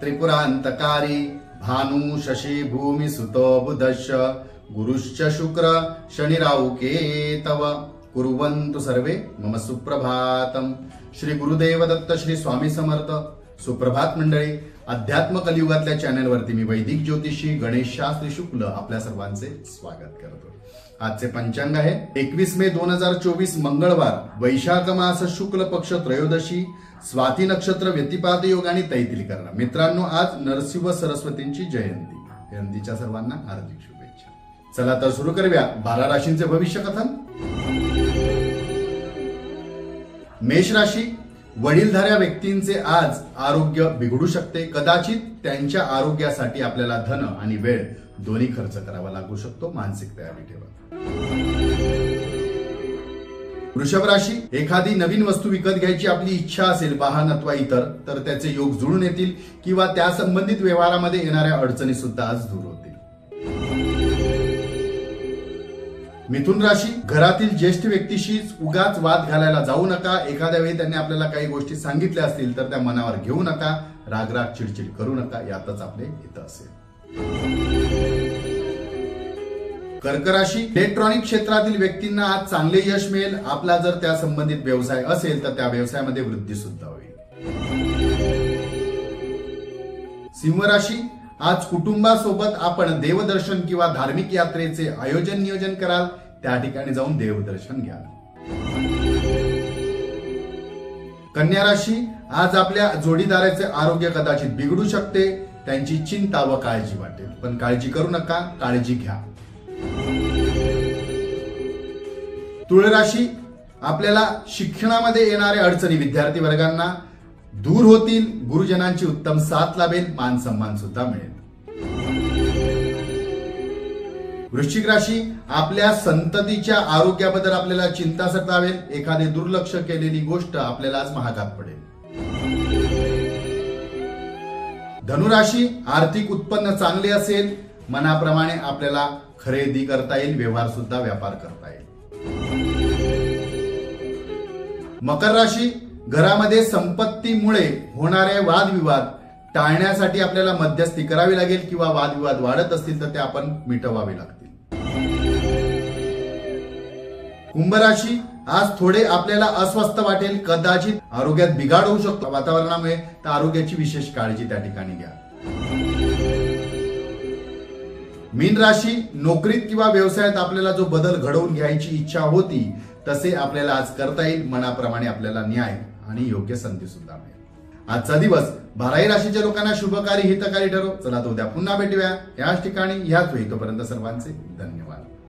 त्रिपुरांतकारी भानु शशी भूमि सुतो बुधश्च गुरुश्च शुक्र शनिराहु केतव कुर्वन्तु सर्वे मम सुप्रभातम। श्री गुरुदेव दत्त श्री स्वामी समर्थ। सुप्रभात मंडळी, अध्यात्म कलियुगातल्या चॅनलवरती मी वैदिक ज्योतिषी गणेश शास्त्री शुक्ल आपल्या सर्वांचे स्वागत करतो। आजचे पंचांग आहे 21 मे 2024 मंगळवार, वैशाख मास शुक्ल पक्ष त्रयोदशी, स्वाती नक्षत्र, व्यतिपात योग आणि तैतिल करणा। मित्रांनो, आज नरसिंह सरस्वतींची जयंतीच्या सर्वांना हार्दिक शुभेच्छा। चला तर सुरू करूया 12 राशींचे भविष्य कथन। मेष राशी, वडीलधाऱ्या व्यक्तींचे आज आरोग्य बिघडू शकते। कदाचित त्यांच्या आरोग्यासाठी आपल्याला धन आणि वेळ दोन्ही खर्च करावा लागू शकतो। मानसिक तयारी ठेवा। वृषभ राशी, एखादी नवीन वस्तू विकत घ्यायची आपली इच्छा असेल, वाहन अथवा इतर, तर त्याचे योग जुळून येतील किंवा त्या संबंधित व्यवहारामध्ये येणाऱ्या अडचणी सुद्धा आज दूर होतील। मिथुन राशी, घरातील ज्येष्ठ व्यक्तीशी उगाच वाद घालायला जाऊ नका। एखाद्या वेळी त्यांनी आपल्याला काही गोष्टी सांगितल्या असतील तर त्या मनावर घेऊ नका। रागराग चिडचिड करू नका, यातच आपले हित असेल। कर्क राशी, इलेक्ट्रॉनिक क्षेत्रातील व्यक्तींना आज चांगले यश मिळेल। आपला जर त्या संबंधित व्यवसाय असेल तर त्या व्यवसायामध्ये वृद्धी सुद्धा होईल। सिंह राशी, आज कुटुंबासोबत आपण देवदर्शन किंवा धार्मिक यात्रेचे आयोजन नियोजन कराल। त्या ठिकाणी जाऊन देवदर्शन घ्या। कन्या राशी, आज आपल्या जोडीदाराचे आरोग्य कदाचित बिघडू शकते। त्यांची चिंता व काळजी वाटेल, पण काळजी करू नका, काळजी घ्या। तुळ राशी, आपल्याला शिक्षणामध्ये येणाऱ्या अडचणी विद्यार्थी वर्गांना दूर होतील। गुरुजनांची उत्तम साथ लाभेल, मान सन्मान सुद्धा मिळेल। वृश्चिक राशी, आपल्या संततीच्या आरोग्याबद्दल आपल्याला चिंता सतावेल। एखादी दुर्लक्ष केलेली गोष्ट आपल्याला आज महागात पडेल। धनुराशी, आर्थिक उत्पन्न चांगले असेल। मनाप्रमाणे आपल्याला खरेदी करता येईल, व्यवहार सुद्धा व्यापार करता येईल। मकर राशी, घरामध्ये संपत्तीमुळे होणारे वादविवाद टाळण्यासाठी आपल्याला मध्यस्थी करावी लागेल किंवा वादविवाद वाढत असतील तर ते आपण मिटवावे लागतील। कुंभ राशी, आज थोडे आपल्याला अस्वस्थ वाटेल। कदाचित आरोग्यात बिघाड होऊ शकतो वातावरणामुळे, तर आरोग्याची विशेष काळजी त्या ठिकाणी घ्या। मीन राशी, नोकरीत किंवा व्यवसायात आपल्याला जो बदल घडवून घ्यायची इच्छा होती तसे आपल्याला आज करता येईल। मनाप्रमाणे आपल्याला न्याय आणि योग्य संधी सुद्धा मिळेल। आजचा दिवस 12 राशीच्या लोकांना शुभकारी हितकारी ठरो। चला तर उद्या पुन्हा भेटूया याच ठिकाणी याच वेळी। तोपर्यंत सर्वांचे धन्यवाद।